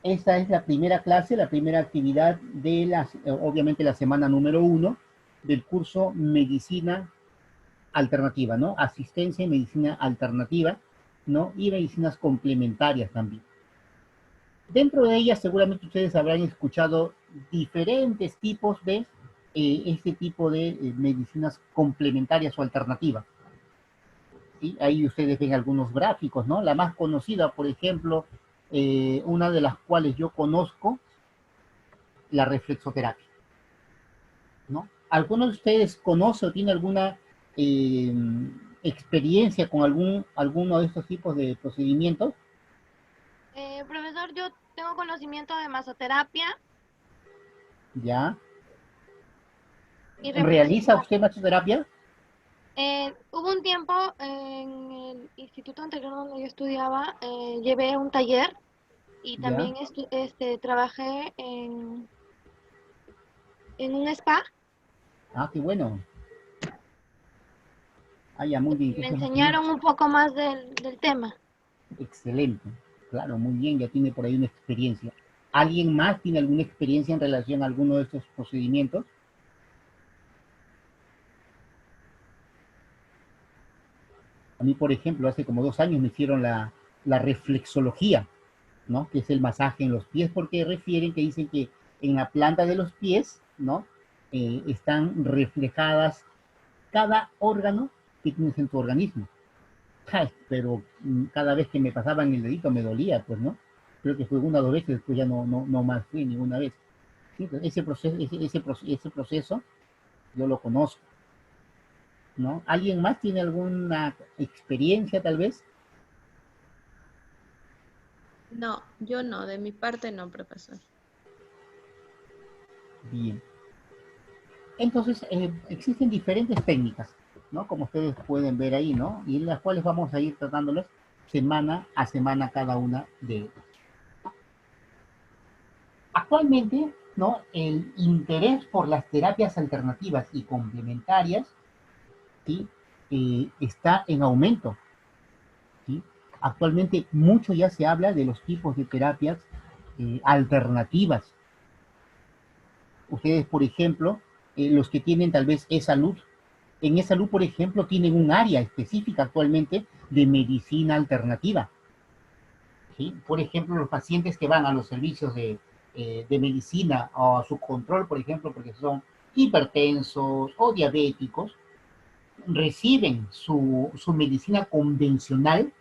Esta es la primera clase, la primera actividad de obviamente la semana número 1 del curso Medicina Alternativa, ¿no? Asistencia en Medicina Alternativa, ¿no? Y medicinas complementarias también. Dentro de ellas seguramente ustedes habrán escuchado diferentes tipos de este tipo de medicinas complementarias o alternativas. ¿Sí? Ahí ustedes ven algunos gráficos, ¿no? La más conocida, por ejemplo, una de las cuales yo conozco, la reflexoterapia, ¿no? ¿Alguno de ustedes conoce o tiene alguna eh, experiencia con alguno de estos tipos de procedimientos? Profesor, yo tengo conocimiento de masoterapia ¿Ya? y ¿Realiza reflexología. usted masoterapia? Hubo un tiempo en el instituto anterior donde yo estudiaba, llevé un taller y ¿Ya? también trabajé en un spa. Ah, qué bueno. Ah, ya, muy bien. Me Entonces, más o menos, enseñaron un poco más del tema. excelente. Claro, muy bien, ya tiene por ahí una experiencia. ¿Alguien más tiene alguna experiencia en relación a alguno de estos procedimientos? A mí, por ejemplo, hace como 2 años me hicieron la reflexología, ¿no? Que es el masaje en los pies, porque refieren que dicen que en la planta de los pies, ¿no? Están reflejadas cada órgano que tienes en tu organismo. Ay, pero cada vez que me pasaban el dedito me dolía, pues, ¿no? Creo que fue una o dos veces, después ya no más fui ninguna vez. Sí, pues, ese proceso yo lo conozco, ¿no? ¿Alguien más tiene alguna experiencia tal vez? No, yo no, de mi parte no, profesor. Bien. Entonces, existen diferentes técnicas, ¿no? Como ustedes pueden ver ahí, ¿no? Y en las cuales vamos a ir tratándolas semana a semana cada una de ellas. Actualmente, ¿no? El interés por las terapias alternativas y complementarias, ¿sí? Está en aumento, ¿sí? Actualmente mucho ya se habla de los tipos de terapias alternativas. Ustedes, por ejemplo, los que tienen tal vez e-salud, en e-salud, por ejemplo, tienen un área específica actualmente de medicina alternativa. ¿Sí? Por ejemplo, los pacientes que van a los servicios de medicina o a su control, por ejemplo, porque son hipertensos o diabéticos, reciben su medicina convencional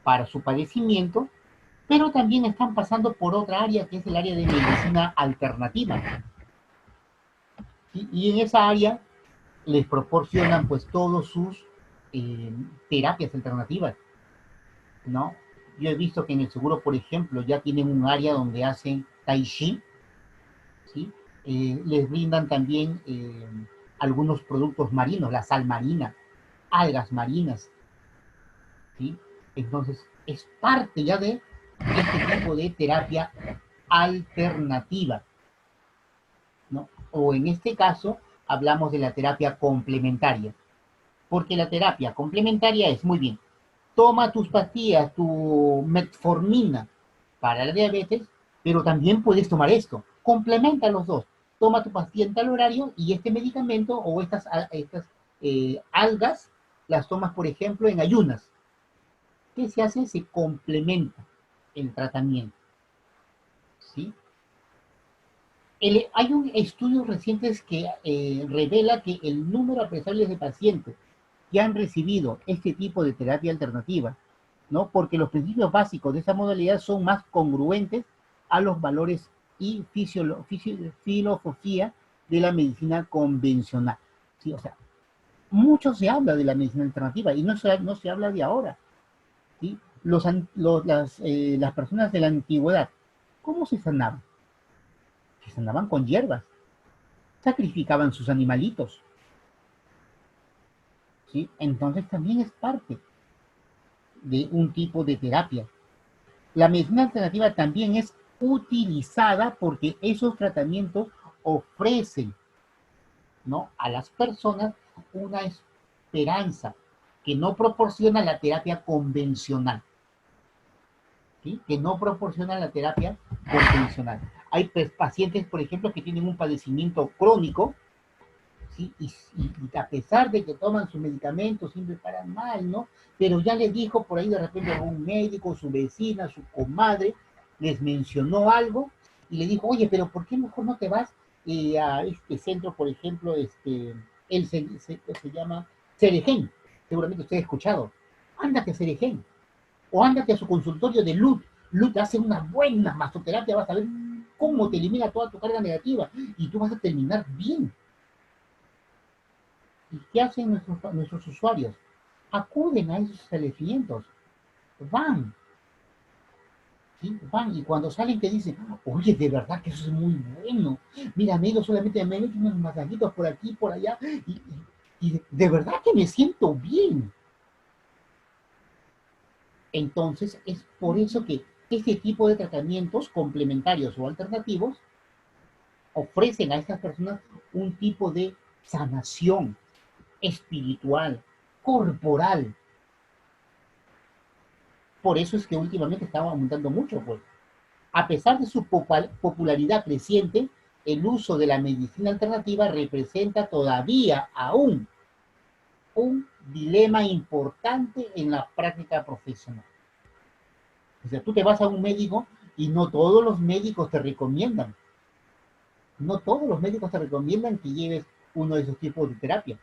para su padecimiento, pero también están pasando por otra área que es el área de medicina alternativa. ¿Sí? Y en esa área les proporcionan pues todos sus terapias alternativas, ¿no? Yo he visto que en el seguro, por ejemplo, ya tienen un área donde hacen tai chi, ¿sí? Les brindan también algunos productos marinos, la sal marina, algas marinas, ¿sí? Entonces, es parte ya de este tipo de terapia alternativa, ¿no? O en este caso, hablamos de la terapia complementaria, porque la terapia complementaria es muy bien. Toma tus pastillas, tu metformina para la diabetes, pero también puedes tomar esto. Complementa los dos. Toma tu pastilla en tal horario y este medicamento o estas algas las tomas, por ejemplo, en ayunas. ¿Qué se hace? Se complementa el tratamiento. ¿Sí? Hay un estudio reciente que revela que el número apreciable de pacientes que han recibido este tipo de terapia alternativa, ¿no? Porque los principios básicos de esa modalidad son más congruentes a los valores y filosofía de la medicina convencional. ¿Sí? O sea, mucho se habla de la medicina alternativa y no se habla de ahora. ¿Sí? Las personas de la antigüedad, ¿cómo se sanaban? Se sanaban con hierbas, sacrificaban sus animalitos, ¿sí? Entonces también es parte de un tipo de terapia. La medicina alternativa también es utilizada porque esos tratamientos ofrecen, ¿no? A las personas una esperanza que no proporciona la terapia convencional. ¿sí? Que no proporcionan la terapia convencional. Hay pues, pacientes, por ejemplo, que tienen un padecimiento crónico, ¿sí? Y a pesar de que toman sus medicamentos, siempre paran mal, ¿no? Pero ya les dijo por ahí de repente un médico, su vecina, su comadre, les mencionó algo y le dijo, oye, pero ¿por qué mejor no te vas a este centro, por ejemplo, se llama Ceregen? Seguramente usted ha escuchado. Ándate a Ceregen o ándate a su consultorio de Luz. Luz hace una buena masoterapia, vas a ver cómo te elimina toda tu carga negativa y tú vas a terminar bien. ¿Y qué hacen nuestros usuarios? Acuden a esos establecimientos, van, ¿sí? Van, y cuando salen te dicen, oye, de verdad que eso es muy bueno. Mira, me he ido solamente me he hecho unos masajitos por aquí, por allá, y de verdad que me siento bien. Entonces, es por eso que este tipo de tratamientos complementarios o alternativos ofrecen a estas personas un tipo de sanación espiritual, corporal. Por eso es que últimamente estaba aumentando mucho, pues. A pesar de su popularidad creciente, el uso de la medicina alternativa representa todavía aún un dilema importante en la práctica profesional. O sea, tú te vas a un médico y no todos los médicos te recomiendan. No todos los médicos te recomiendan que lleves uno de esos tipos de terapia.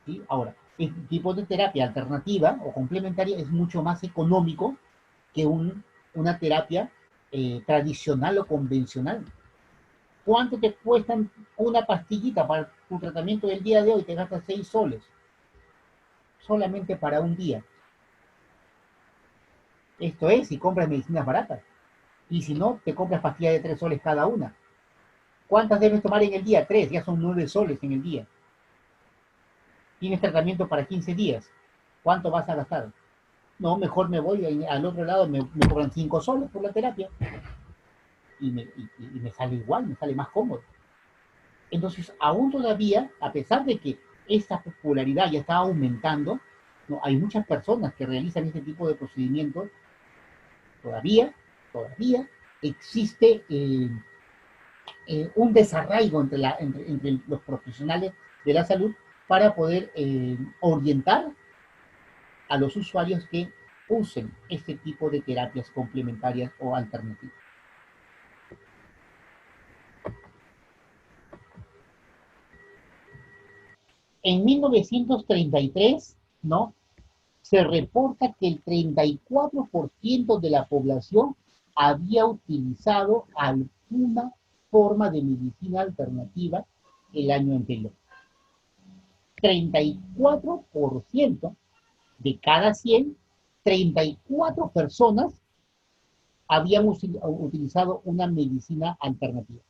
¿Sí? Ahora, este tipo de terapia alternativa o complementaria es mucho más económico que una terapia tradicional o convencional. ¿Cuánto te cuesta una pastillita para tu tratamiento del día de hoy? Te gastas 6 soles, solamente para un día. Esto es, si compras medicinas baratas. Y si no, te compras pastillas de 3 soles cada una. ¿Cuántas debes tomar en el día? 3, ya son 9 soles en el día. Tienes tratamiento para 15 días. ¿Cuánto vas a gastar? No, mejor me voy al otro lado, me cobran 5 soles por la terapia. Y me sale igual, me sale más cómodo. Entonces, aún todavía, a pesar de que esta popularidad ya está aumentando, ¿no? Hay muchas personas que realizan este tipo de procedimientos, todavía existe un desarraigo entre los profesionales de la salud para poder orientar a los usuarios que usen este tipo de terapias complementarias o alternativas. En 1933, ¿no? Se reporta que el 34% de la población había utilizado alguna forma de medicina alternativa el año anterior. 34% de cada 100, 34 personas habían utilizado una medicina alternativa.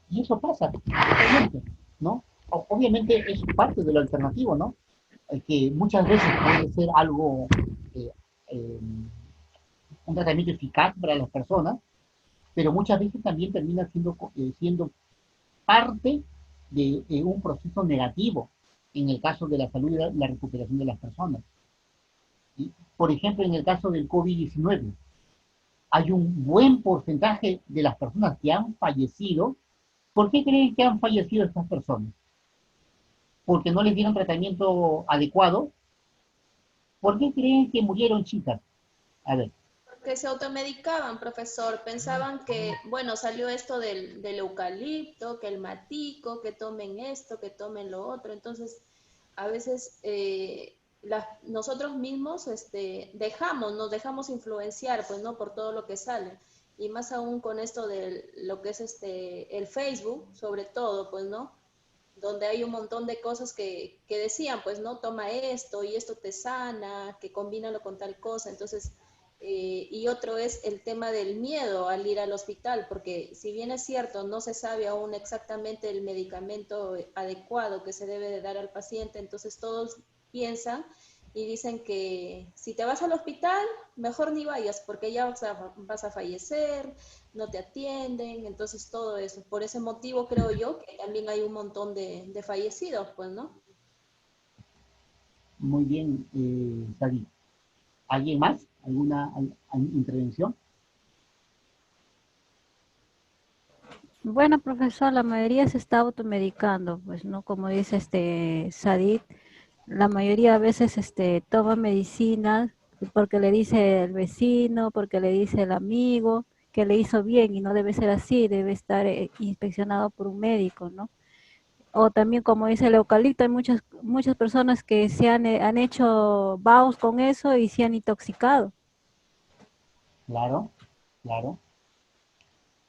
Y eso pasa, obviamente, ¿no? Obviamente es parte de lo alternativo, ¿no? Que muchas veces puede ser algo, eh, eh, un tratamiento eficaz para las personas, pero muchas veces también termina siendo parte de un proceso negativo en el caso de la salud y la recuperación de las personas. ¿Sí? Por ejemplo, en el caso del COVID-19, hay un buen porcentaje de las personas que han fallecido. ¿Por qué creen que han fallecido estas personas? ¿Porque no les dieron tratamiento adecuado? ¿Por qué creen que murieron chicas? A ver. Que se automedicaban, profesor. Pensaban que, bueno, salió esto del eucalipto, que el matico, que tomen esto, que tomen lo otro. Entonces, a veces nosotros mismos nos dejamos influenciar, pues, ¿no? Por todo lo que sale. Y más aún con esto de lo que es el Facebook, sobre todo, pues, ¿no? Donde hay un montón de cosas que decían, pues, ¿no? Toma esto y esto te sana, que combínalo con tal cosa. Entonces, y otro es el tema del miedo al ir al hospital, porque si bien es cierto, no se sabe aún exactamente el medicamento adecuado que se debe de dar al paciente, entonces todos piensan y dicen que si te vas al hospital, mejor ni vayas, porque ya vas a fallecer, no te atienden, entonces todo eso. Por ese motivo creo yo que también hay un montón de fallecidos, pues, ¿no? Muy bien, Sadi. ¿Alguien más? ¿Alguna intervención? Bueno, profesor, la mayoría se está automedicando, pues, ¿no? Como dice Sadid, la mayoría a veces toma medicinas porque le dice el vecino, porque le dice el amigo que le hizo bien y no debe ser así, debe estar inspeccionado por un médico, ¿no? O también, como dice el eucalipto, hay muchas personas que han hecho vaos con eso y se han intoxicado. Claro, claro.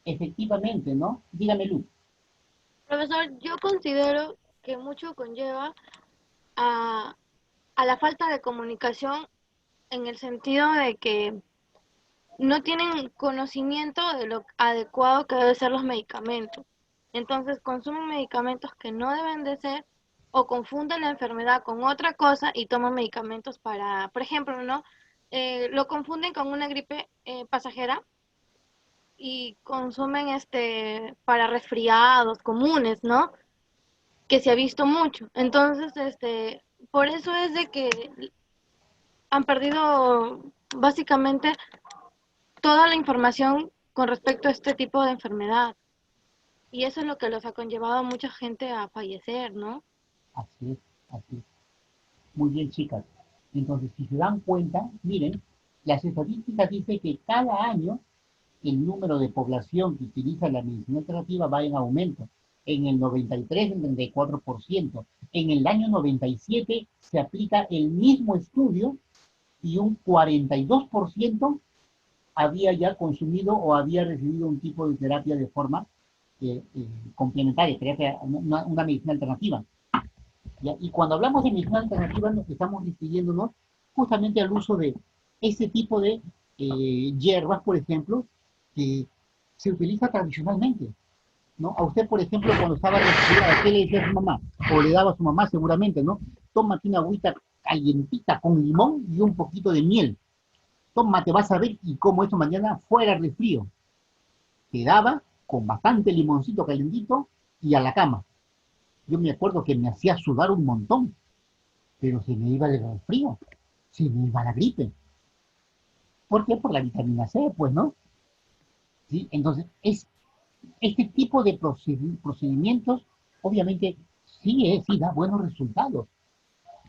Efectivamente, ¿no? Dígame, Lu. Profesor, yo considero que mucho conlleva a, a la falta de comunicación en el sentido de que no tienen conocimiento de lo adecuado que deben ser los medicamentos. Entonces consumen medicamentos que no deben de ser o confunden la enfermedad con otra cosa y toman medicamentos para, por ejemplo, ¿no? Lo confunden con una gripe pasajera y consumen para resfriados comunes, ¿no? Que se ha visto mucho. Entonces, por eso es de que han perdido básicamente toda la información con respecto a este tipo de enfermedad. Y eso es lo que los ha conllevado a mucha gente a fallecer, ¿no? Así es, así es. Muy bien, chicas. Entonces, si se dan cuenta, miren, las estadísticas dicen que cada año el número de población que utiliza la medicina alternativa va en aumento. En el 93, el 34%. En el año 97 se aplica el mismo estudio y un 42% había ya consumido o había recibido un tipo de terapia de forma complementaria, terapia, una medicina alternativa. ¿Ya? Y cuando hablamos de medicina alternativa nos estamos refiriéndonos justamente al uso de ese tipo de hierbas, por ejemplo, que se utiliza tradicionalmente, ¿no? A usted, por ejemplo, cuando estaba resfriada, ¿qué le decía a su mamá? O le daba a su mamá seguramente, ¿no? Tómate una agüita calientita con limón y un poquito de miel. Tómate, vas a ver y como esto mañana fuera resfrío. Te daba con bastante limoncito calentito y a la cama. Yo me acuerdo que me hacía sudar un montón, pero se me iba el frío, se me iba la gripe. ¿Por qué? Por la vitamina C, pues, ¿no? ¿Sí? Entonces, este tipo de procedimientos, obviamente, sí da buenos resultados,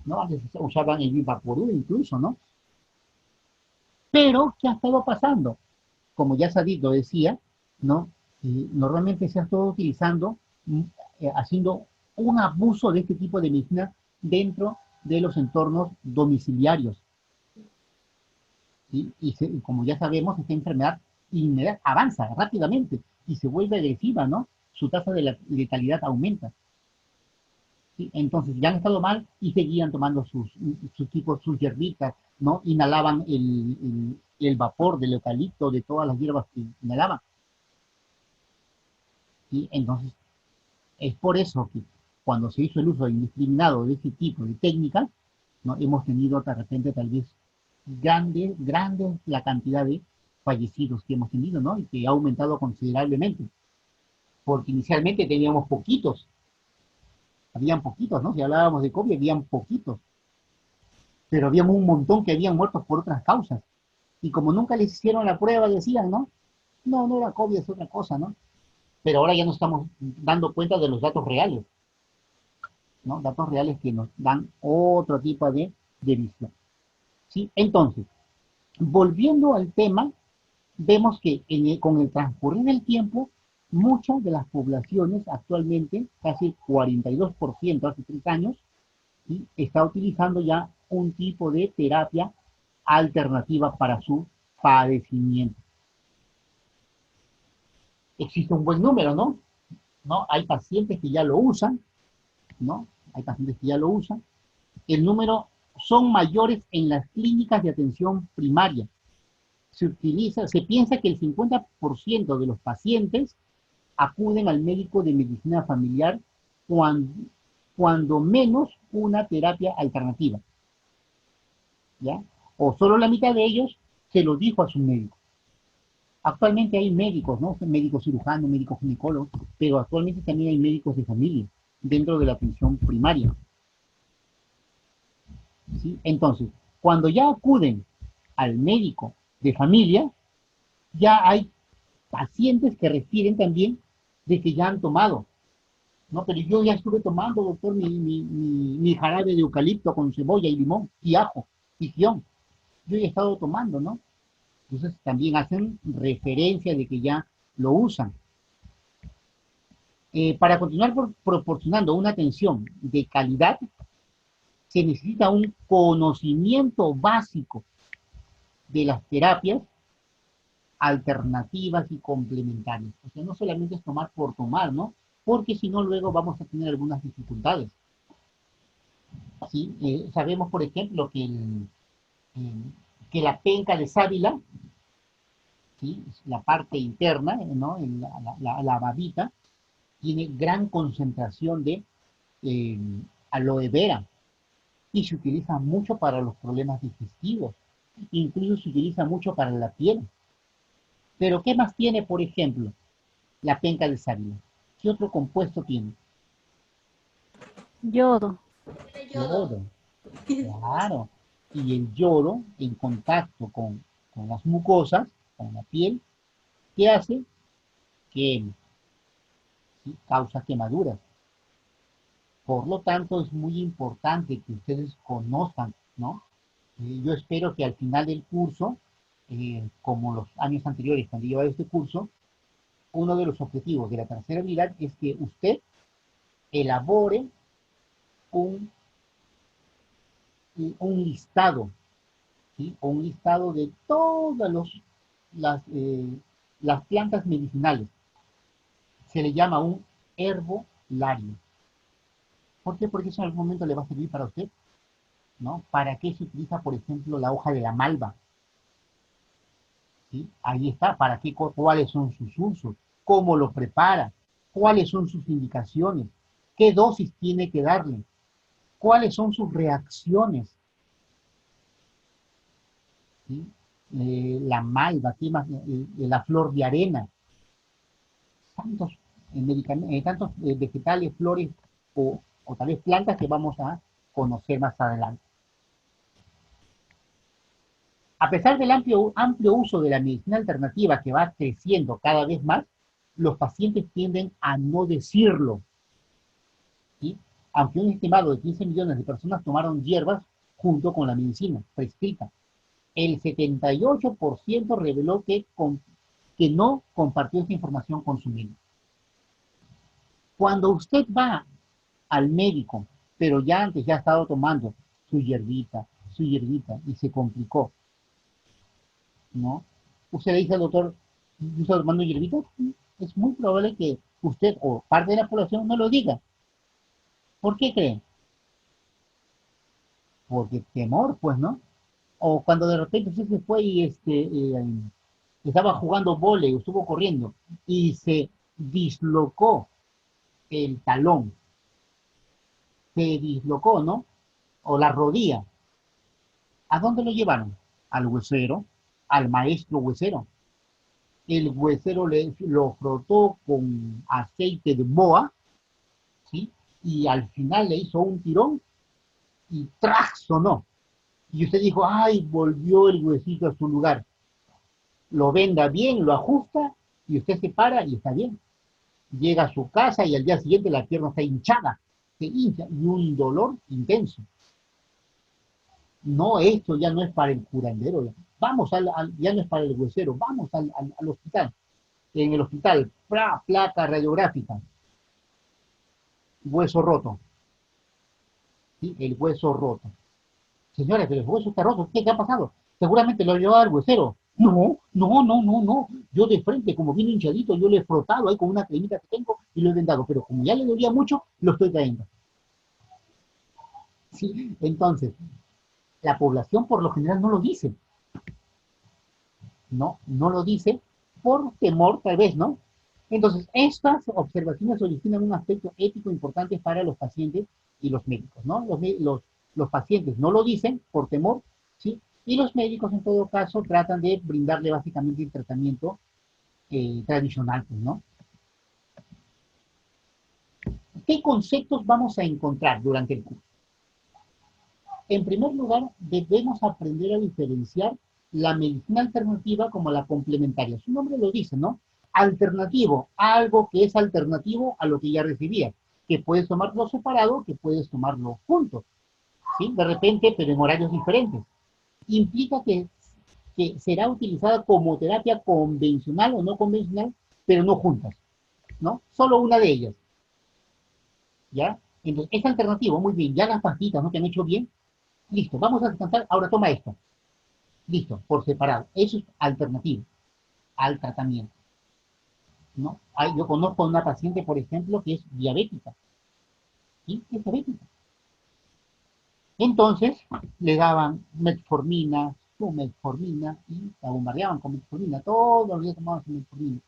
¿no? Antes usaban el Vivaporub incluso, ¿no? Pero, ¿qué ha estado pasando? Como ya Sadito decía, ¿no? Normalmente se ha estado utilizando, haciendo un abuso de este tipo de medicina dentro de los entornos domiciliarios. ¿Sí? Y como ya sabemos, esta enfermedad avanza rápidamente y se vuelve agresiva, ¿no? Su tasa de letalidad aumenta. ¿Sí? Entonces ya han estado mal y seguían tomando sus hierbitas, ¿no? Inhalaban el vapor del eucalipto, de todas las hierbas que inhalaban. ¿Sí? Entonces, es por eso que cuando se hizo el uso indiscriminado de este tipo de técnicas, ¿no? Hemos tenido de repente tal vez grande la cantidad de fallecidos que hemos tenido, ¿no? Y que ha aumentado considerablemente. Porque inicialmente teníamos poquitos, habían poquitos, ¿no? Si hablábamos de COVID, habían poquitos. Pero había un montón que habían muerto por otras causas. Y como nunca les hicieron la prueba, decían, ¿no? No, no era COVID, es otra cosa, ¿no? Pero ahora ya nos estamos dando cuenta de los datos reales, ¿no? Datos reales que nos dan otro tipo de visión. ¿Sí? Entonces, volviendo al tema, vemos que con el transcurrir del tiempo, muchas de las poblaciones actualmente, casi el 42% hace 3 años, ¿sí? Está utilizando ya un tipo de terapia alternativa para su padecimiento. Existe un buen número, ¿no? ¿No? Hay pacientes que ya lo usan, ¿no? Hay pacientes que ya lo usan. El número son mayores en las clínicas de atención primaria. Se piensa que el 50% de los pacientes acuden al médico de medicina familiar cuando menos una terapia alternativa, ¿ya? O solo la mitad de ellos se lo dijo a su médico. Actualmente hay médicos, ¿no? Médicos cirujanos, médicos ginecólogos, pero actualmente también hay médicos de familia dentro de la atención primaria. ¿sí? Entonces, cuando ya acuden al médico de familia, ya hay pacientes que refieren también de que ya han tomado, ¿no? Pero yo ya estuve tomando, doctor, mi jarabe de eucalipto con cebolla y limón y ajo y guión. Yo ya he estado tomando, ¿no? Entonces también hacen referencia de que ya lo usan. Para continuar proporcionando una atención de calidad, se necesita un conocimiento básico de las terapias alternativas y complementarias. O sea, no solamente es tomar por tomar, ¿no? Porque si no, luego vamos a tener algunas dificultades. ¿Sí? Sabemos, por ejemplo, eh, que la penca de sábila, ¿sí? La parte interna, ¿no? En la babita, tiene gran concentración de eh, aloe vera y se utiliza mucho para los problemas digestivos. Incluso se utiliza mucho para la piel. Pero ¿qué más tiene, por ejemplo, la penca de sábila? ¿Qué otro compuesto tiene? Yodo. Tiene yodo. Yodo, claro. Y el yodo, en contacto con las mucosas, con la piel, ¿qué hace? Quema, ¿sí? Causa quemaduras. Por lo tanto, es muy importante que ustedes conozcan, ¿no? Yo espero que al final del curso, como los años anteriores cuando he llevado este curso, uno de los objetivos de la tercera unidad es que usted elabore un, un listado, ¿sí? O un listado de todas las plantas medicinales. Se le llama un herbolario. ¿Por qué? Porque eso en algún momento le va a servir para usted, ¿no? ¿Para qué se utiliza, por ejemplo, la hoja de la malva? ¿Sí? Ahí está, ¿para qué, cuáles son sus usos? ¿Cómo lo prepara? ¿Cuáles son sus indicaciones? ¿Qué dosis tiene que darle? ¿Cuáles son sus reacciones? ¿Sí? La malva, ¿qué más? La flor de arena, tantos, tantos vegetales, flores o tal vez plantas que vamos a conocer más adelante. A pesar del amplio uso de la medicina alternativa que va creciendo cada vez más, los pacientes tienden a no decirlo, ¿sí? Aunque un estimado de 15 millones de personas tomaron hierbas junto con la medicina prescrita, el 78% reveló que no compartió esa información con su médico. Cuando usted va al médico, pero ya antes ya ha estado tomando su hierbita, y se complicó, ¿no? Usted le dice al doctor, ¿yo estoy tomando hierbita? Es muy probable que usted o parte de la población no lo diga. ¿Por qué cree? Porque temor, pues, ¿no? O cuando de repente usted se fue y estaba jugando vóley, estuvo corriendo y se dislocó el talón, se dislocó, ¿no? O la rodilla. ¿A dónde lo llevaron? Al huesero, al maestro huesero. El huesero lo frotó con aceite de boa, ¿sí? Y al final le hizo un tirón y ¡trac! Sonó. Y usted dijo, ay, volvió el huesito a su lugar. Lo venda bien, lo ajusta y usted se para y está bien. Llega a su casa y al día siguiente la pierna está hinchada, se hincha y un dolor intenso. No, esto ya no es para el curandero, vamos ya no es para el huesero, vamos al hospital. En el hospital, placa radiográfica, hueso roto, ¿sí? El hueso roto. Señores, pero el hueso está roto, ¿qué ha pasado? Seguramente lo llevaba al huesero. No, no, no, no, no. Yo de frente, como vino hinchadito, yo le he frotado ahí con una cremita que tengo y lo he vendado. Pero como ya le dolía mucho, lo estoy trayendo. ¿Sí? Entonces, la población por lo general no lo dice. No lo dice por temor, tal vez, ¿no? Entonces, estas observaciones originan un aspecto ético importante para los pacientes y los médicos, ¿no? Los pacientes no lo dicen por temor, ¿sí? Y los médicos, en todo caso, tratan de brindarle básicamente el tratamiento tradicional, pues, ¿no? ¿Qué conceptos vamos a encontrar durante el curso? En primer lugar, debemos aprender a diferenciar la medicina alternativa como la complementaria. Su nombre lo dice, ¿no? Alternativo, algo que es alternativo a lo que ya recibías, que puedes tomarlo separado, que puedes tomarlo juntos, ¿sí? De repente, pero en horarios diferentes. Implica que será utilizada como terapia convencional o no convencional, pero no juntas, ¿no? Solo una de ellas, ¿ya? Entonces, es alternativo, muy bien, ya las pastillas no te han hecho bien, listo, vamos a descansar, ahora toma esto, listo, por separado. Eso es alternativo al tratamiento, ¿no? Yo conozco a una paciente, por ejemplo, que es diabética, ¿sí? Es diabética. Entonces, le daban metformina, su metformina, y la bombardeaban con metformina, todos los días tomaban su metformina.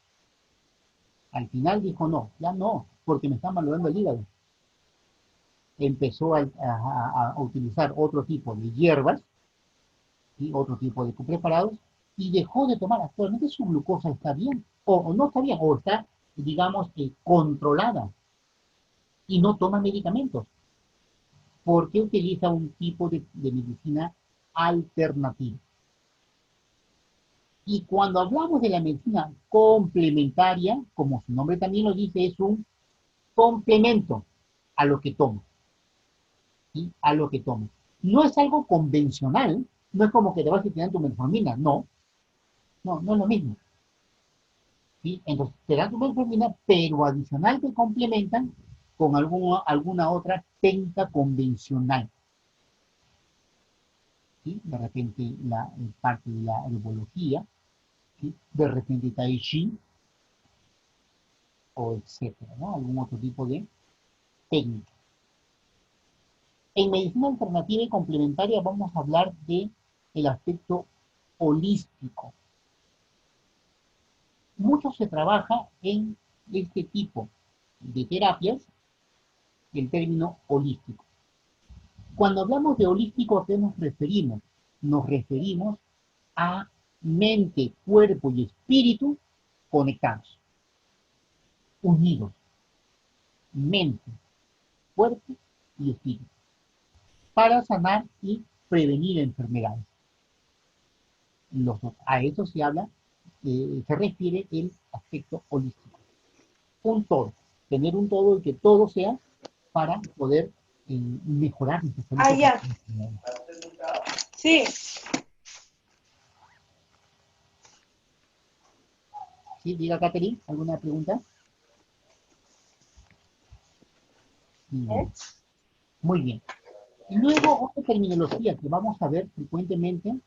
Al final dijo, no, ya no, porque me están malogrando el hígado. Empezó a utilizar otro tipo de hierbas, y otro tipo de preparados, y dejó de tomar. Actualmente su glucosa está bien, o no está bien, o está, digamos, controlada, y no toma medicamentos, porque utiliza un tipo de medicina alternativa. Y cuando hablamos de la medicina complementaria, como su nombre también lo dice, es un complemento a lo que toma, ¿sí? A lo que toma. No es algo convencional, no es como que te vas a tirar tu metformina, no, no, no es lo mismo, ¿sí? Entonces, te dan tu metformina, pero adicional te complementan con alguna otra técnica convencional, ¿sí? De repente parte de la herbología, ¿sí? De repente Tai Chi, o etcétera, ¿no? Algún otro tipo de técnica. En medicina alternativa y complementaria vamos a hablar de el aspecto holístico. Mucho se trabaja en este tipo de terapias, el término holístico. Cuando hablamos de holístico, ¿a qué nos referimos? Nos referimos a mente, cuerpo y espíritu conectados, unidos. Mente, cuerpo y espíritu, para sanar y prevenir enfermedades. A eso se habla, se refiere el aspecto holístico. Un todo, tener un todo y que todo sea para poder mejorar nuestra salud. Ah, ya. Sí. ¿Sí? Diga, Catherine, ¿alguna pregunta? ¿Eh? Muy bien. Luego, otra terminología que vamos a ver frecuentemente,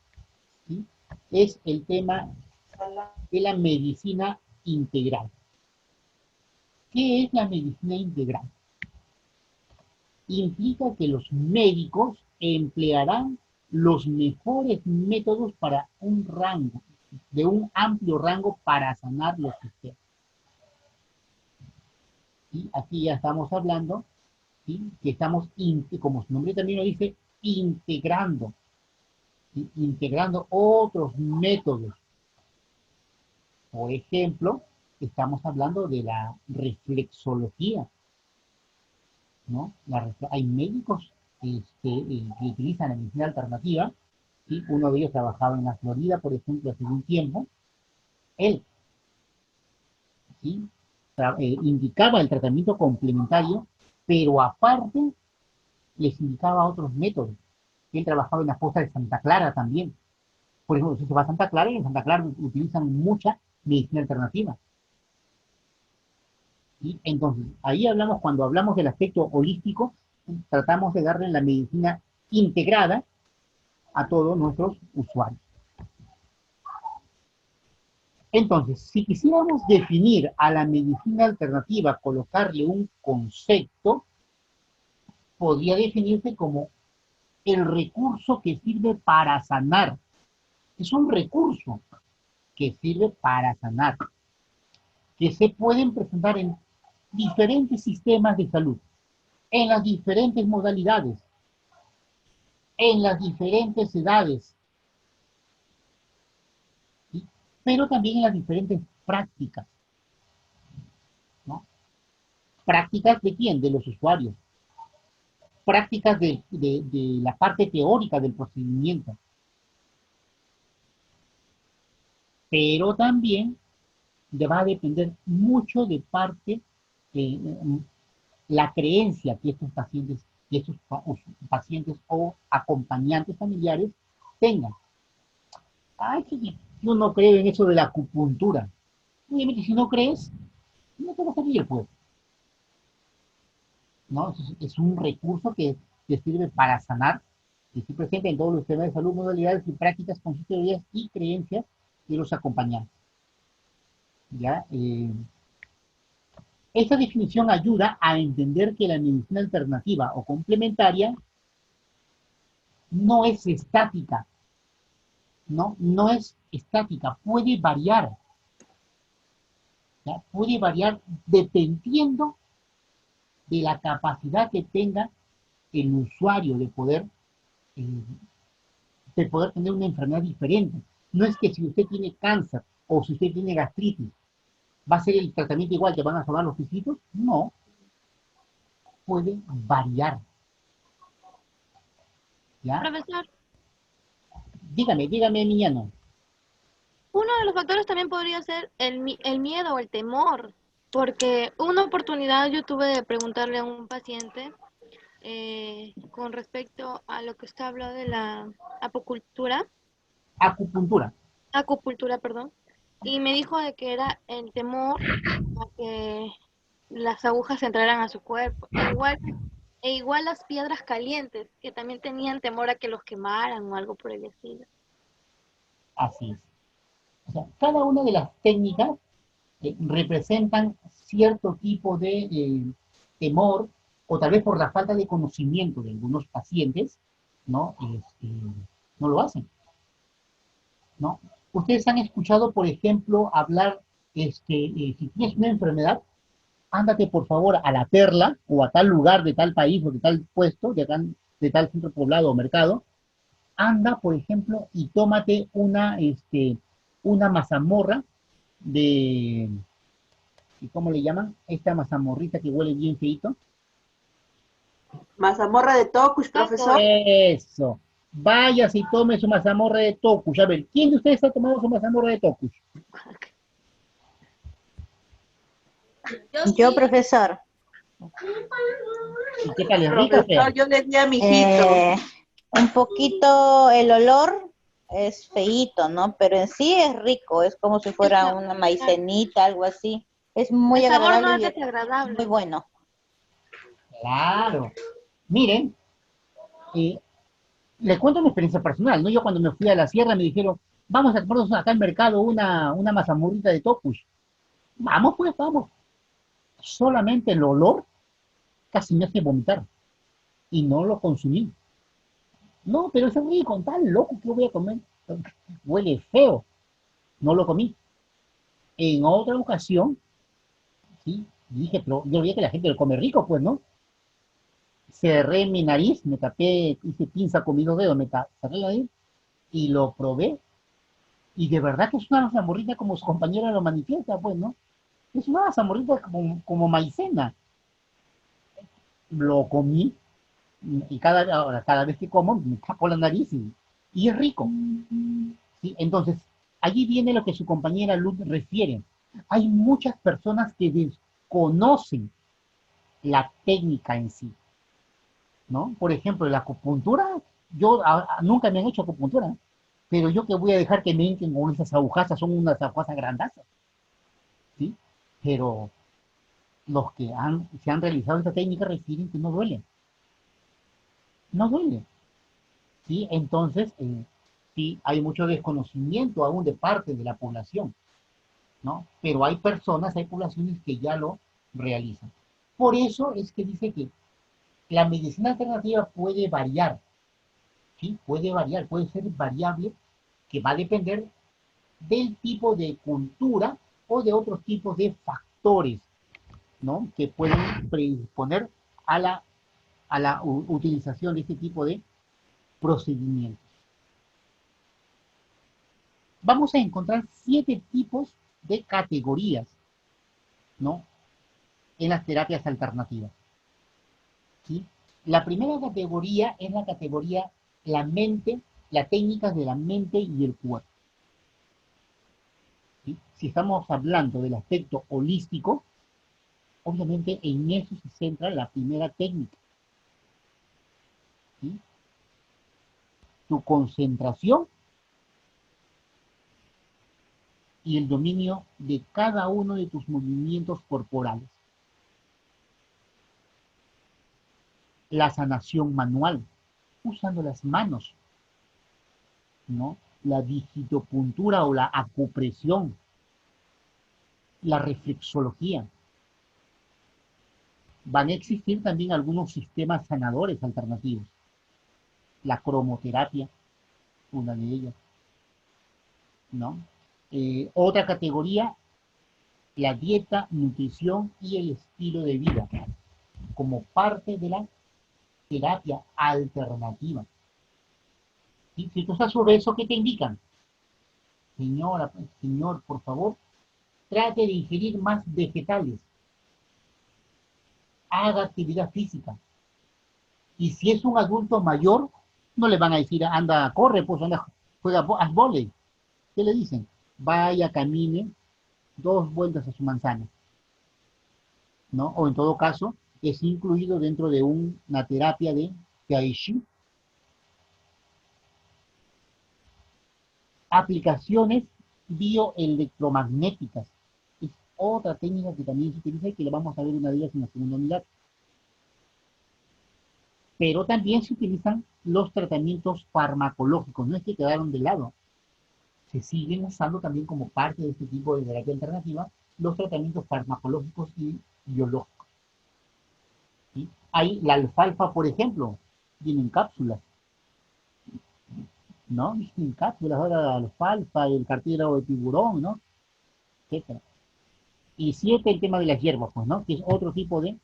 ¿sí? Es el tema de la medicina integral. ¿Qué es la medicina integral? Implica que los médicos emplearán los mejores métodos para un rango, de un amplio rango para sanar los sistemas. Y aquí ya estamos hablando, ¿sí? Que estamos, como su nombre también lo dice, integrando, ¿sí? Integrando otros métodos. Por ejemplo, estamos hablando de la reflexología, ¿no? Hay médicos que utilizan la medicina alternativa, ¿sí? Uno de ellos trabajaba en la Florida, por ejemplo, hace un tiempo. Él, ¿sí? Indicaba el tratamiento complementario, pero aparte les indicaba otros métodos. Él trabajaba en la costa de Santa Clara también. Por ejemplo, si se va a Santa Clara, y en Santa Clara utilizan mucha medicina alternativa. ¿Sí? Entonces, ahí hablamos, cuando hablamos del aspecto holístico, tratamos de darle la medicina integrada a todos nuestros usuarios. Entonces, si quisiéramos definir a la medicina alternativa, colocarle un concepto, podría definirse como el recurso que sirve para sanar. Es un recurso que sirve para sanar, que se pueden presentar en diferentes sistemas de salud, en las diferentes modalidades, en las diferentes edades, ¿sí? Pero también en las diferentes prácticas, ¿no? ¿Prácticas de quién? De los usuarios. prácticas de la parte teórica del procedimiento, pero también va a depender mucho de parte la creencia que estos pacientes o acompañantes familiares tengan. Ay, que yo no creo en eso de la acupuntura. Obviamente, si no crees, no te va a salir, pues. ¿No? Es un recurso que te sirve para sanar, que está presente en todos los temas de salud, modalidades y prácticas con sus teorías y creencias de los acompañantes. ¿Ya? Esta definición ayuda a entender que la medicina alternativa o complementaria no es estática, ¿no? No es estática, puede variar, ¿ya? Puede variar dependiendo de la capacidad que tenga el usuario eh, de poder tener una enfermedad diferente. No es que si usted tiene cáncer o si usted tiene gastritis, ¿va a ser el tratamiento igual que van a salvar los fisitos? No, puede variar, ¿ya? Profesor, Dígame, Emiliano. uno de los factores también podría ser el miedo o el temor, porque una oportunidad yo tuve de preguntarle a un paciente con respecto a lo que usted habló de la Acupuntura. acupuntura, perdón, y me dijo de que era el temor a que las agujas entraran a su cuerpo, e igual las piedras calientes, que también tenían temor a que los quemaran o algo por el estilo. Así es. O sea, cada una de las técnicas representan cierto tipo de temor, o tal vez por la falta de conocimiento de algunos pacientes, ¿no? No lo hacen, ¿no? Ustedes han escuchado, por ejemplo, hablar, si tienes una enfermedad, ándate por favor a La Perla, o a tal lugar de tal país, o de tal puesto, de tal centro poblado o mercado, anda, por ejemplo, y tómate una mazamorra de, ¿y cómo le llaman? Esta mazamorrita que huele bien feito. Mazamorra de Tokush, profesor. Eso. Vaya si tome su mazamorra de tokush. A ver, ¿quién de ustedes ha tomado su mazamorra de tokush? Yo sí. Profesor. ¿Y qué tal? ¿Es rico o fea? Profesor, yo le di a mi hijito. Un poquito el olor es feíto, ¿no? Pero en sí es rico, es como si fuera una maicenita, algo así. Es muy El sabor no agradable es y desagradable. muy bueno. Claro. Miren, les cuento mi experiencia personal, ¿no? Yo cuando me fui a la sierra me dijeron, vamos a tomarnos acá al mercado una mazamorrita de tokush. Vamos pues, vamos. Solamente el olor casi me hace vomitar y no lo consumí. No, pero es rico, tal loco, ¿qué voy a comer? Huele feo, no lo comí. En otra ocasión, sí, dije, pero yo veía que la gente lo come rico, pues, ¿no? Cerré mi nariz, me tapé, hice pinza con mis dos dedos, cerré la nariz y lo probé. Y de verdad que es una mazamorrita como su compañera lo manifiesta, pues, ¿no? Es una mazamorrita como maicena. Lo comí y cada vez que como me tapo la nariz y es rico. ¿Sí? Entonces, allí viene lo que su compañera Luz refiere. Hay muchas personas que desconocen la técnica en sí, ¿no? Por ejemplo, la acupuntura, nunca me han hecho acupuntura, pero yo que voy a dejar que me hinquen con esas agujas, son unas agujas grandazas, ¿sí? Pero los que se han realizado esta técnica refieren que no duele, no duele, ¿sí? Entonces, sí, hay mucho desconocimiento aún de parte de la población, ¿no? Pero hay personas, hay poblaciones que ya lo realizan. Por eso es que dice que la medicina alternativa puede variar, ¿sí? Puede variar, puede ser variable, que va a depender del tipo de cultura o de otros tipos de factores, ¿no? Que pueden predisponer a la utilización de este tipo de procedimientos. Vamos a encontrar 7 tipos de categorías, ¿no? En las terapias alternativas, ¿sí? La primera categoría es la categoría la mente, las técnicas de la mente y el cuerpo. ¿Sí? Si estamos hablando del aspecto holístico, obviamente en eso se centra la primera técnica. ¿Sí? Tu concentración y el dominio de cada uno de tus movimientos corporales. La sanación manual, usando las manos, ¿no? La digitopuntura o la acupresión, la reflexología. Van a existir también algunos sistemas sanadores alternativos. La cromoterapia, una de ellas, ¿no? Otra categoría, la dieta, nutrición y el estilo de vida, como parte de la terapia alternativa. ¿Sí? Si tú estás sobre eso, ¿qué te indican? Señora, señor, por favor, trate de ingerir más vegetales. Haga actividad física. Y si es un adulto mayor, no le van a decir, anda, corre, pues anda, juega, haz vóley. ¿Qué le dicen? Vaya, camine 2 vueltas a su manzana, ¿no? O en todo caso, es incluido dentro de una terapia de Tai Chi. Aplicaciones bioelectromagnéticas. Es otra técnica que también se utiliza y que lo vamos a ver una de ellas en la segunda unidad. Pero también se utilizan los tratamientos farmacológicos, no es que quedaron de lado. Se siguen usando también como parte de este tipo de terapia alternativa los tratamientos farmacológicos y biológicos. ¿Sí? Hay la alfalfa, por ejemplo, viene en cápsulas, ¿no? Viene en cápsulas ahora la alfalfa, el cartílago de tiburón, ¿no? Etcétera. Y 7, el tema de las hierbas, pues, ¿no? Que es otro tipo de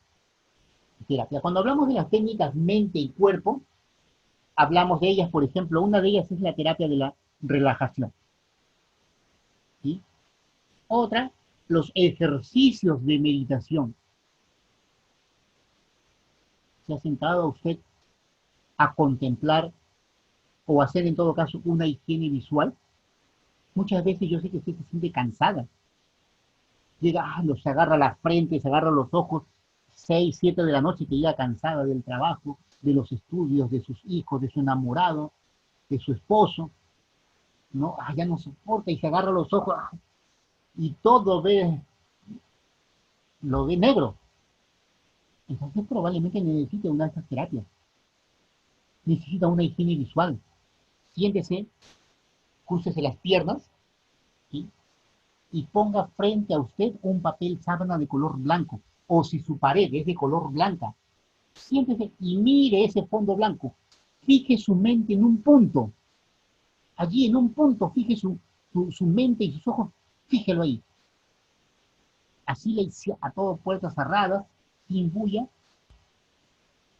terapia. Cuando hablamos de las técnicas mente y cuerpo, hablamos de ellas, por ejemplo, una de ellas es la terapia de la relajación. ¿Sí? Otra, los ejercicios de meditación. ¿Se ha sentado usted a contemplar o hacer en todo caso una higiene visual? Muchas veces yo sé que usted se siente cansada. Llega, se agarra la frente, se agarra los ojos, 6, 7 de la noche, que llega cansada del trabajo, de los estudios, de sus hijos, de su enamorado, de su esposo, ¿no? Ya no soporta y se agarra los ojos y todo lo ve negro. Entonces probablemente necesite una de estas terapias. Necesita una higiene visual. Siéntese, cúrcese las piernas, ¿sí? Y ponga frente a usted un papel sábana de color blanco. O si su pared es de color blanca, siéntese y mire ese fondo blanco. Fije su mente en un punto. Allí en un punto, fije su mente y sus ojos, fíjelo ahí. Así le a todo puertas cerradas, sin bulla,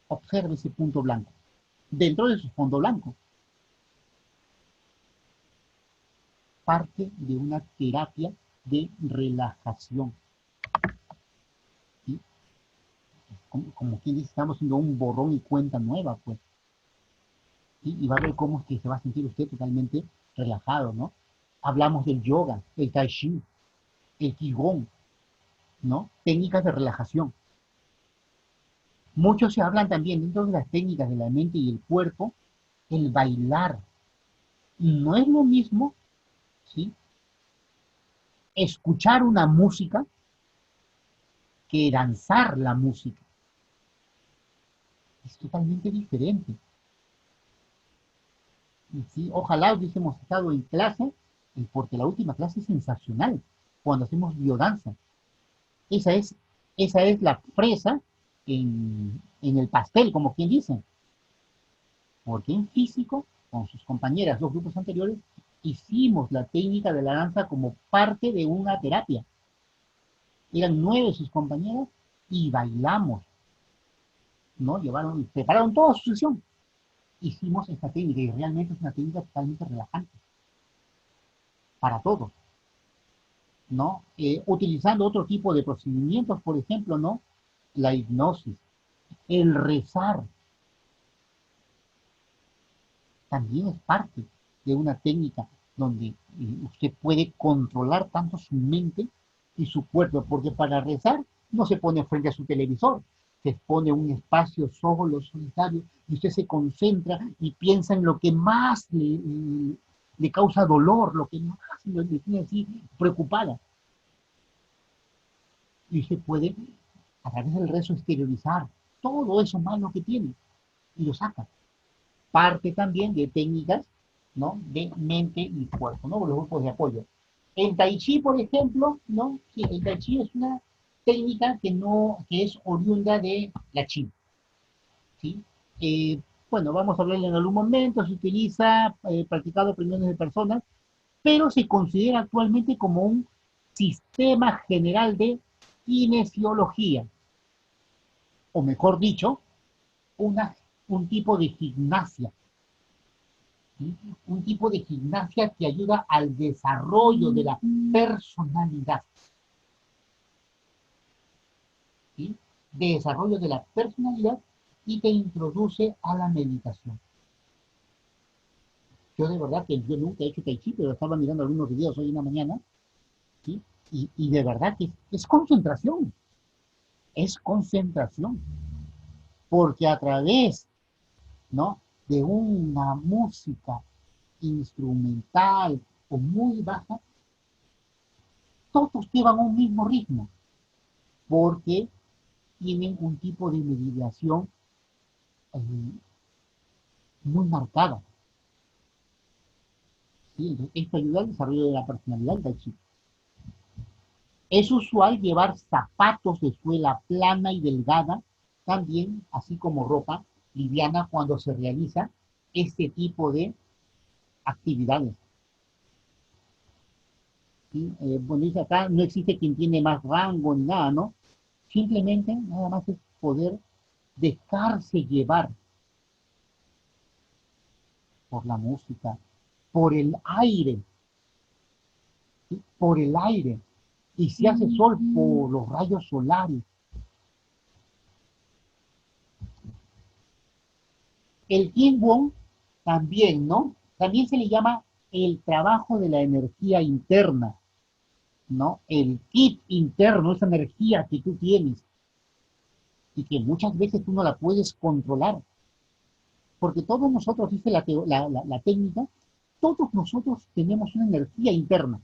observe ese punto blanco. Dentro de su fondo blanco. Parte de una terapia de relajación. ¿Sí? Como quien dice, estamos haciendo un borrón y cuenta nueva, pues. ¿Sí? Y va a ver cómo es que se va a sentir usted totalmente relajado, ¿no? Hablamos del yoga, el tai chi, el qigong, ¿no? Técnicas de relajación. Muchos se hablan también dentro de las técnicas de la mente y el cuerpo, el bailar. No es lo mismo, ¿sí? Escuchar una música que danzar la música. Es totalmente diferente. ¿Sí? Ojalá hubiésemos estado en clase, porque la última clase es sensacional, cuando hacemos biodanza. Esa es la fresa en el pastel, como quien dice. Porque en físico, con sus compañeras, 2 grupos anteriores, hicimos la técnica de la danza como parte de una terapia. Eran 9 sus compañeras y bailamos, ¿no? Prepararon toda su sesión. Hicimos esta técnica y realmente es una técnica totalmente relajante para todos, ¿no? Utilizando otro tipo de procedimientos, por ejemplo, ¿no? La hipnosis, el rezar, también es parte de una técnica donde usted puede controlar tanto su mente y su cuerpo, porque para rezar no se pone frente a su televisor, se pone un espacio solo, solitario, y usted se concentra y piensa en lo que más le causa dolor, lo que más le tiene así preocupada. Y usted puede, a través del rezo, exteriorizar todo eso malo que tiene y lo saca. Parte también de técnicas, ¿no? De mente y cuerpo, ¿no? Los grupos de apoyo. El Tai Chi, por ejemplo, ¿no? Sí, el Tai Chi es una técnica que es oriunda de la China, ¿sí? Bueno, vamos a hablar en algún momento, se utiliza, practicado por millones de personas, pero se considera actualmente como un sistema general de kinesiología, o mejor dicho, un tipo de gimnasia, ¿sí? Un tipo de gimnasia que ayuda al desarrollo de la personalidad, ¿sí? Desarrollo de la personalidad y te introduce a la meditación. Yo de verdad que yo nunca he hecho Tai Chi, pero estaba mirando algunos videos hoy en la mañana, ¿sí? Y de verdad que es concentración, porque a través, ¿no? De una música instrumental o muy baja, todos llevan un mismo ritmo, porque tienen un tipo de meditación eh, muy marcada, ¿sí? Entonces, esto ayuda al desarrollo de la personalidad del chico. Es usual llevar zapatos de suela plana y delgada, también, así como ropa liviana cuando se realiza este tipo de actividades. ¿Sí? Bueno, dice acá, no existe quien tiene más rango ni nada, ¿no? Simplemente, nada más es poder dejarse llevar por la música, por el aire, ¿sí? Por el aire. Y si hace sol, por los rayos solares. El Qigong también, ¿no? También se le llama el trabajo de la energía interna, ¿no? El kit interno, esa energía que tú tienes y que muchas veces tú no la puedes controlar. Porque todos nosotros, dice la técnica, todos nosotros tenemos una energía interna,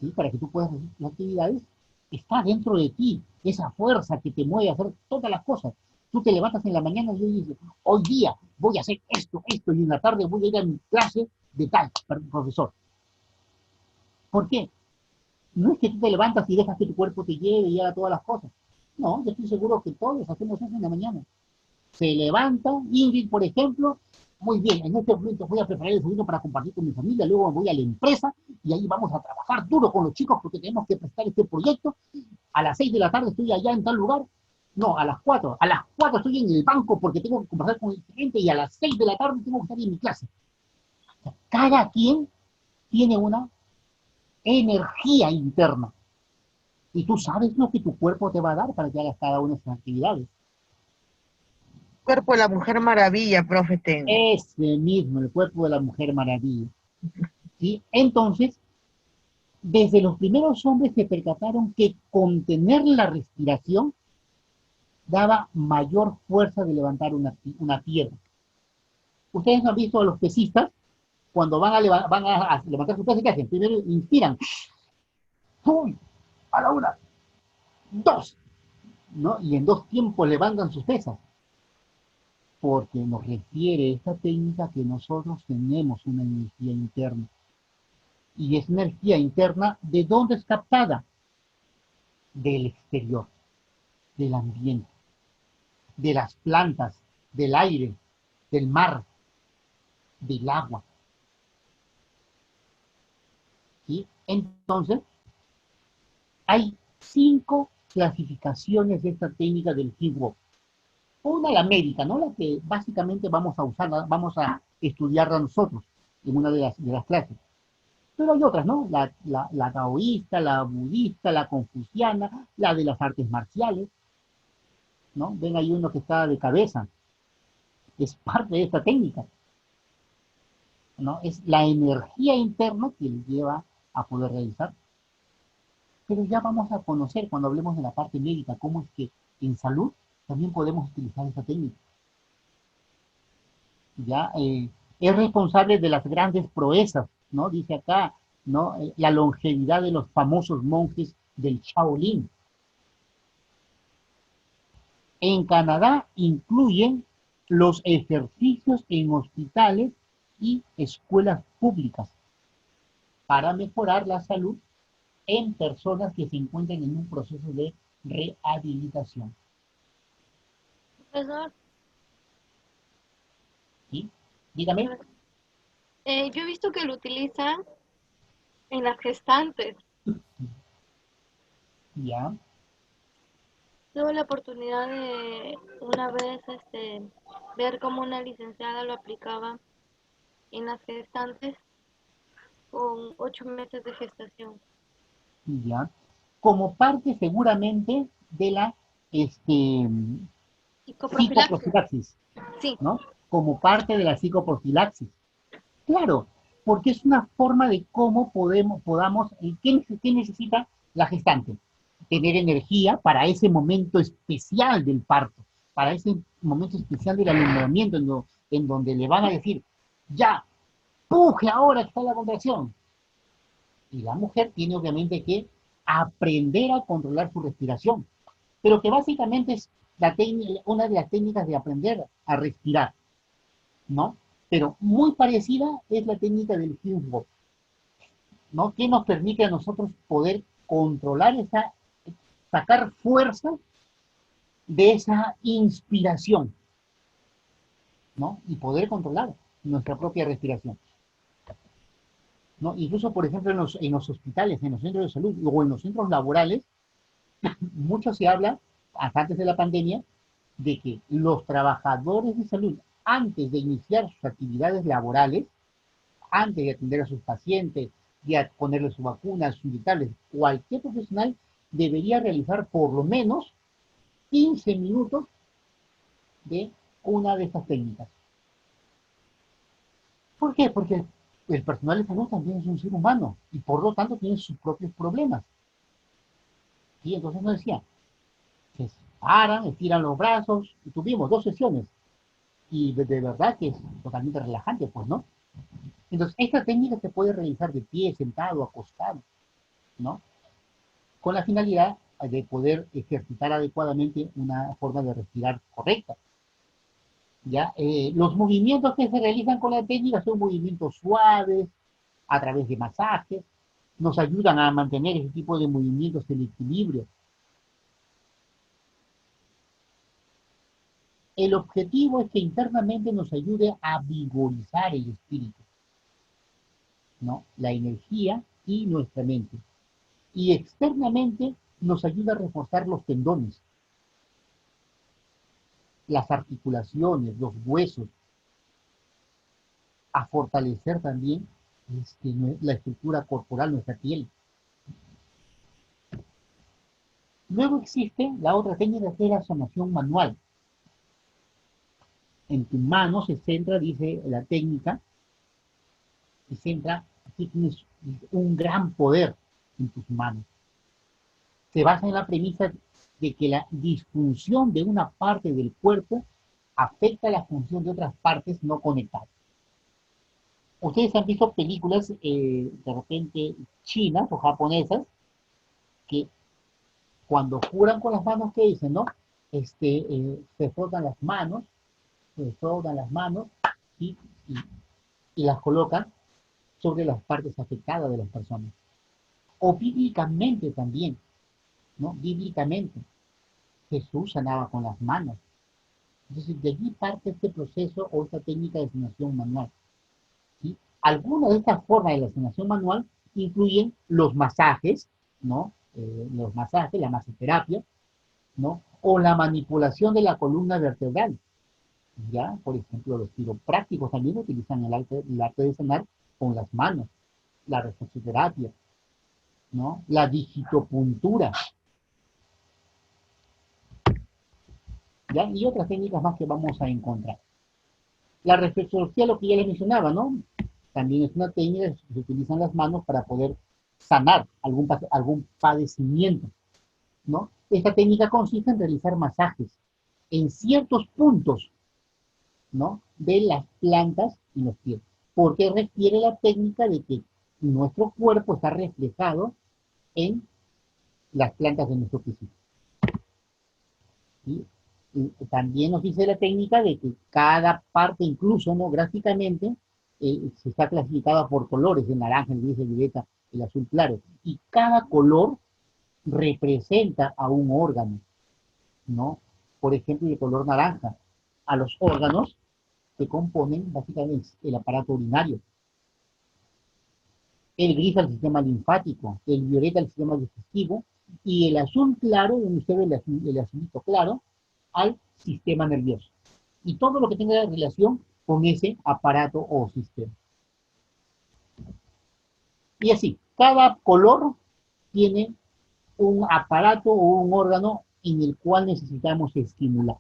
¿sí? Para que tú puedas hacer las actividades, está dentro de ti, esa fuerza que te mueve a hacer todas las cosas. Tú te levantas en la mañana y dices, hoy día voy a hacer esto, esto, y en la tarde voy a ir a mi clase de tal, profesor. ¿Por qué? No es que tú te levantas y dejas que tu cuerpo te lleve y haga todas las cosas. No, yo estoy seguro que todos hacemos eso en la mañana. Se levanta, Ingrid, por ejemplo, muy bien, en este momento voy a preparar el desayuno para compartir con mi familia, luego voy a la empresa y ahí vamos a trabajar duro con los chicos porque tenemos que prestar este proyecto. A las 6 de la tarde estoy allá en tal lugar. No, a las 4 estoy en el banco porque tengo que conversar con el cliente y a las 6 de la tarde tengo que estar en mi clase. O sea, cada quien tiene una energía interna y tú sabes lo que tu cuerpo te va a dar para que hagas cada una de esas actividades. Cuerpo de la Mujer Maravilla, profe, tengo. Ese mismo, el cuerpo de la Mujer Maravilla, ¿sí? Entonces, desde los primeros hombres se percataron que contener la respiración daba mayor fuerza de levantar una piedra. Ustedes han visto a los pesistas, cuando van a levantar su pesa, ¿qué hacen? Primero inspiran, ¡uy! A la una, dos, ¿no? Y en 2 tiempos levantan sus pesas, porque nos refiere esta técnica que nosotros tenemos una energía interna. Y esa energía interna, ¿de dónde es captada? Del exterior, del ambiente, de las plantas, del aire, del mar, del agua. ¿Sí? Entonces, hay 5 clasificaciones de esta técnica del Qigong. Una la médica, ¿no? La que básicamente vamos a usarla, vamos a estudiarla nosotros en una de las clases. Pero hay otras, ¿no? La taoísta, la budista, la confuciana, la de las artes marciales, ¿no? Ven, hay uno que está de cabeza. es parte de esta técnica, ¿no? Es la energía interna que le lleva a poder realizar. Pero ya vamos a conocer, cuando hablemos de la parte médica, cómo es que en salud también podemos utilizar esta técnica. Ya es responsable de las grandes proezas, ¿no? Dice acá, ¿no? La longevidad de los famosos monjes del Shaolin. En Canadá incluyen los ejercicios en hospitales y escuelas públicas para mejorar la salud en personas que se encuentran en un proceso de rehabilitación. Profesor, ¿Sí? Dígame. yo he visto que lo utilizan en las gestantes. Ya. Tuve la oportunidad de una vez ver cómo una licenciada lo aplicaba en las gestantes con 8 meses de gestación. Ya. Como parte seguramente de la Psicoprofilaxis. psicoprofilaxis, Sí, ¿no? Como parte de la psicoprofilaxis. Claro, porque es una forma de cómo podamos, ¿qué necesita la gestante? Tener energía para ese momento especial del parto, para ese momento especial del alumbramiento, en donde le van a decir, ya, puje ahora que está la contracción. Y la mujer tiene obviamente que aprender a controlar su respiración, pero que básicamente es una de las técnicas de aprender a respirar, ¿no? Pero muy parecida es la técnica del Hugh, ¿no? Que nos permite a nosotros poder controlar sacar fuerza de esa inspiración, ¿no? Y poder controlar nuestra propia respiración, ¿no? Incluso, por ejemplo, en los hospitales, en los centros de salud o en los centros laborales, mucho se habla, hasta antes de la pandemia, de que los trabajadores de salud, antes de iniciar sus actividades laborales, antes de atender a sus pacientes, de ponerle su vacuna, sus inyectables, cualquier profesional debería realizar por lo menos 15 minutos de una de estas técnicas. ¿Por qué? Porque el personal de salud también es un ser humano y por lo tanto tiene sus propios problemas. Y entonces nos decía, se paran, estiran los brazos, y tuvimos 2 sesiones. Y de verdad que es totalmente relajante, pues, ¿no? Entonces, esta técnica se puede realizar de pie, sentado, acostado, ¿no? Con la finalidad de poder ejercitar adecuadamente una forma de respirar correcta. ¿Ya? Los movimientos que se realizan con la técnica son movimientos suaves, a través de masajes, nos ayudan a mantener ese tipo de movimientos en equilibrio. El objetivo es que internamente nos ayude a vigorizar el espíritu, ¿no? La energía y nuestra mente. Y externamente nos ayuda a reforzar los tendones, las articulaciones, los huesos, a fortalecer también la estructura corporal, nuestra piel. Luego existe la otra técnica que es la sanación manual. En tu mano se centra, dice la técnica, se centra, aquí tienes un gran poder en tus manos. Se basa en la premisa de que la disfunción de una parte del cuerpo afecta la función de otras partes no conectadas. Ustedes han visto películas de repente chinas o japonesas que cuando juran con las manos, ¿qué dicen, no? Se frotan las manos y, y, y las colocan sobre las partes afectadas de las personas. O bíblicamente también, ¿no? Bíblicamente, Jesús sanaba con las manos. Entonces, de allí parte este proceso o esta técnica de sanación manual, ¿sí? Algunas de estas formas de la sanación manual incluyen los masajes, ¿no? Los masajes, la masoterapia, ¿no? O la manipulación de la columna vertebral. ¿Ya? Por ejemplo, los quiroprácticos también utilizan el arte de sanar con las manos, la reflexoterapia, ¿no? La digitopuntura, ¿ya? Y otras técnicas más que vamos a encontrar. La reflexología, lo que ya les mencionaba, ¿no? También es una técnica que se utilizan las manos para poder sanar algún padecimiento, ¿no? Esta técnica consiste en realizar masajes en ciertos puntos, ¿no? De las plantas y los pies, porque requiere la técnica de que nuestro cuerpo está reflejado en las plantas de nuestro piso. ¿Sí? Y también nos dice la técnica de que cada parte, incluso no gráficamente, se está clasificada por colores, el naranja, el gris, el violeta, el azul claro, y cada color representa a un órgano, ¿no? Por ejemplo, el color naranja, a los órganos que componen básicamente el aparato urinario, el gris al sistema linfático, el violeta al sistema digestivo, y el azul claro, donde usted ve el azulito claro, al sistema nervioso. Y todo lo que tenga relación con ese aparato o sistema. Y así, cada color tiene un aparato o un órgano en el cual necesitamos estimular,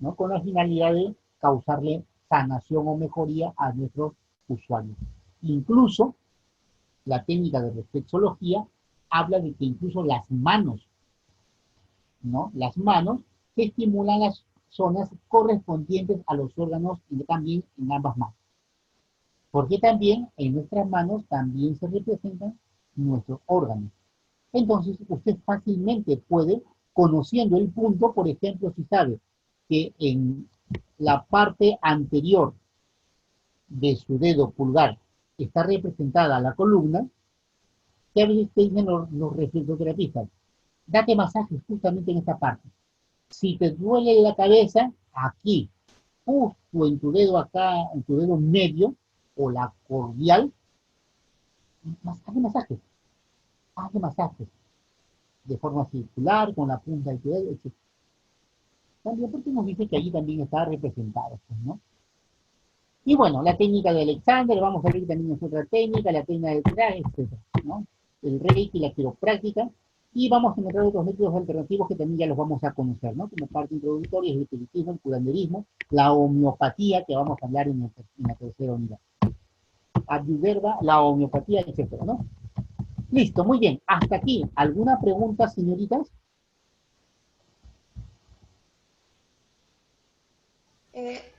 ¿no? Con la finalidad de causarle sanación o mejoría a nuestros usuarios. Incluso, la técnica de reflexología habla de que incluso las manos, ¿no? Las manos que estimulan las zonas correspondientes a los órganos y también en ambas manos. Porque también en nuestras manos también se representan nuestros órganos. Entonces, usted fácilmente puede, conociendo el punto, por ejemplo, si sabe que en la parte anterior de su dedo pulgar está representada la columna, que a veces te dicen los reflexoterapistas, date masajes justamente en esta parte. Si te duele la cabeza, aquí, justo en tu dedo acá, en tu dedo medio, o la cordial, hazle masajes, de forma circular, con la punta del dedo, etc. También porque nos dice que allí también está representado, pues, ¿no? Y bueno, la técnica de Alexander, vamos a ver también es otra técnica, la técnica del traje, etc., ¿no? El reiki, la quiropráctica, y vamos a encontrar otros métodos alternativos que también ya los vamos a conocer, ¿no? Como parte introductoria, el espiritismo, el curanderismo, la homeopatía, que vamos a hablar en la tercera unidad. Ayurveda, la homeopatía, etc., ¿no? Listo, muy bien. Hasta aquí. ¿Alguna pregunta, señoritas?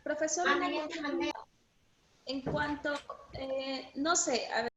Profesor, en cuanto, no sé, a ver,